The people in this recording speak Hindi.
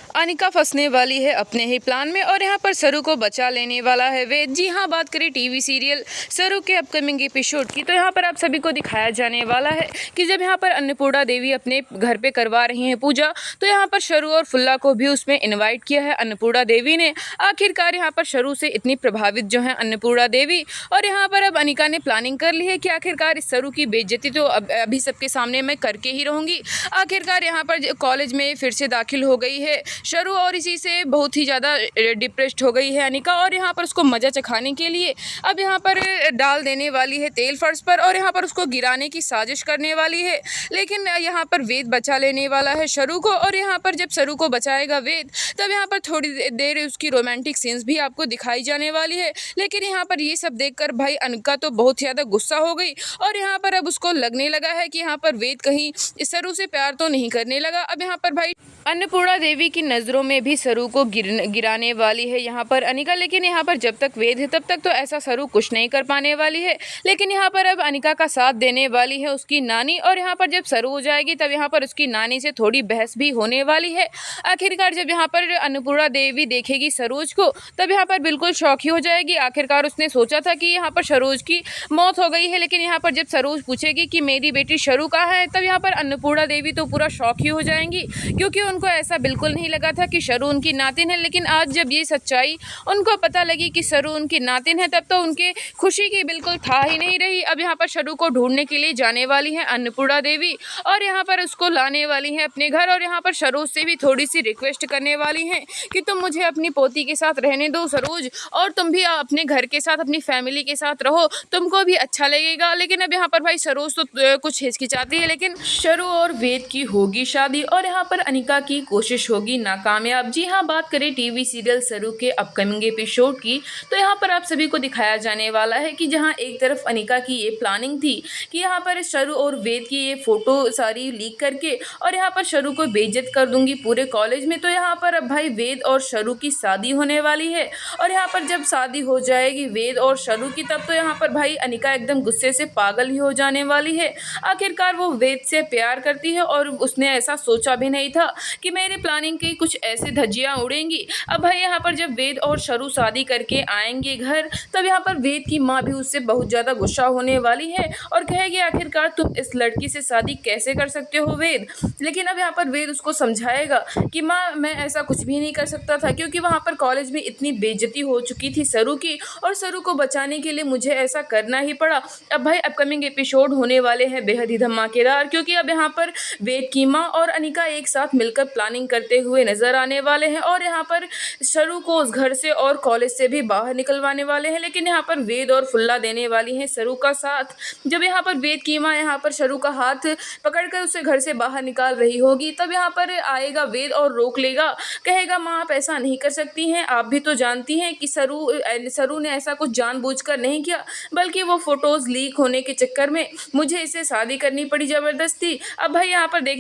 अनिका फंसने वाली है अपने ही प्लान में और यहाँ पर सरू को बचा लेने वाला है वेद। जी हाँ, बात करें टीवी सीरियल सरू के अपकमिंग एपिसोड की, तो यहाँ पर आप सभी को दिखाया जाने वाला है कि जब यहाँ पर अन्नपूर्णा देवी अपने घर पे करवा रही हैं पूजा, तो यहाँ पर सरू और फुल्ला को भी उसमें इन्वाइट किया है अन्नपूर्णा देवी ने। आखिरकार यहाँ पर सरू से इतनी प्रभावित जो है अन्नपूर्णा देवी, और यहाँ पर अब अनिका ने प्लानिंग कर ली है कि आखिरकार इस सरू की बेइज्जती तो अभी सबके सामने मैं करके ही रहूँगी। आखिरकार यहाँ पर कॉलेज में फिर से दाखिल हो गई है सरू और इसी से बहुत ही ज़्यादा डिप्रेस्ड हो गई है अनिका, और यहाँ पर उसको मज़ा चखाने के लिए अब यहाँ पर डाल देने वाली है तेल फर्श पर और यहाँ पर उसको गिराने की साजिश करने वाली है। लेकिन यहाँ पर वेद बचा लेने वाला है सरू को, और यहाँ पर जब सरू को बचाएगा वेद तब यहाँ पर थोड़ी देर उसकी रोमांटिक सीन्स भी आपको दिखाई जाने वाली है। लेकिन यहाँ पर ये सब देखकर भाई अनिका तो बहुत ज़्यादा गुस्सा हो गई, और यहाँ पर अब उसको लगने लगा है कि यहाँ पर वेद कहीं सरू से प्यार तो नहीं करने लगा। अब यहाँ पर भाई अन्नपूर्णा देवी की नज़रों में भी सरू को गिराने वाली है यहाँ पर अनिका। लेकिन यहाँ पर जब तक वेद है तब तक तो ऐसा सरू कुछ नहीं कर पाने वाली है। लेकिन यहाँ पर अब अनिका का साथ देने वाली है उसकी नानी, और यहाँ पर जब सरू हो जाएगी तब यहाँ पर उसकी नानी से थोड़ी बहस भी होने वाली है। आखिरकार जब यहाँ पर अन्नपूर्णा देवी देखेगी सरोज को तब यहाँ पर बिल्कुल शौक ही हो जाएगी। आखिरकार उसने सोचा था कि यहाँ पर सरोज की मौत हो गई है, लेकिन यहाँ पर जब सरोज पूछेगी कि मेरी बेटी सरू कहाँ है, तब यहाँ पर अन्नपूर्णा देवी तो पूरा शौक ही हो जाएंगी, क्योंकि उनको ऐसा बिल्कुल नहीं लगा था कि सरू उनकी नातिन है। लेकिन आज जब ये सच्चाई उनको पता लगी कि सरू उनकी नातिन है, तब तो उनके खुशी की बिल्कुल था ही नहीं रही। अब यहाँ पर सरू को ढूंढने के लिए जाने वाली है अन्नपूर्णा देवी, और यहाँ पर उसको लाने वाली हैं अपने घर, और यहाँ पर सरोज से भी थोड़ी सी रिक्वेस्ट करने वाली हैं कि तुम मुझे अपनी पोती के साथ रहने दो सरोज, और तुम भी अपने घर के साथ अपनी फैमिली के साथ रहो, तुमको भी अच्छा लगेगा। लेकिन अब यहाँ पर भाई सरोज तो कुछ हिचकिचाती है, लेकिन सरू और वेद की होगी शादी, और यहाँ पर अनिका की कोशिश होगी नाकामयाब। जी हाँ, बात करें टीवी सीरियल सरू के अपकमिंग एपिसोड की, तो यहाँ पर आप सभी को दिखाया जाने वाला है कि जहाँ एक तरफ अनिका की ये प्लानिंग थी कि यहाँ पर सरू और वेद की ये फोटो सारी लीक करके और यहाँ पर सरू को बेइज्जत कर दूंगी पूरे कॉलेज में, तो यहाँ पर अब भाई वेद और सरू की शादी होने वाली है। और यहाँ पर जब शादी हो जाएगी वेद और सरू की, तब तो यहाँ पर भाई अनिका एकदम गुस्से से पागल ही हो जाने वाली है। आखिरकार वो वेद से प्यार करती है, और उसने ऐसा सोचा भी नहीं था कि मेरे प्लानिंग की कुछ ऐसे धज्जियां उड़ेंगी। अब भाई यहाँ पर जब वेद और सरू शादी करके आएंगे घर, तब यहाँ पर वेद की माँ भी उससे बहुत ज़्यादा गुस्सा होने वाली है और कहेगी आखिरकार तुम इस लड़की से शादी कैसे कर सकते हो वेद। लेकिन अब यहाँ पर वेद उसको समझाएगा कि माँ मैं ऐसा कुछ भी नहीं कर सकता था, क्योंकि वहाँ पर कॉलेज में इतनी बेइज्जती हो चुकी थी सरू की, और सरू को बचाने के लिए मुझे ऐसा करना ही पड़ा। अब भाई अपकमिंग एपिसोड होने वाले हैं बेहद ही धमाकेदार, क्योंकि अब यहाँ पर वेद की माँ और अनिका एक साथ मिलकर प्लानिंग करते हुए नजर आने वाले हैं, और यहाँ पर सरू को उस घर से और कॉलेज से भी बाहर निकलवाने वाले हैं। लेकिन यहाँ पर वेद और फुल्ला देने वाली हैं सरू का साथ। जब यहाँ पर वेद की माँ यहाँ पर सरू का हाथ पकड़कर उसे घर से बाहर निकाल रही होगी, तब यहाँ पर आएगा वेद और रोक लेगा, कहेगा माँ आप ऐसा नहीं कर सकती हैं, आप भी तो जानती हैं कि सरू ने ऐसा कुछ जानबूझकर नहीं किया, बल्कि वो फोटोज लीक होने के चक्कर में मुझे इसे शादी करनी पड़ी ज़बरदस्ती। अब भाई यहाँ पर देख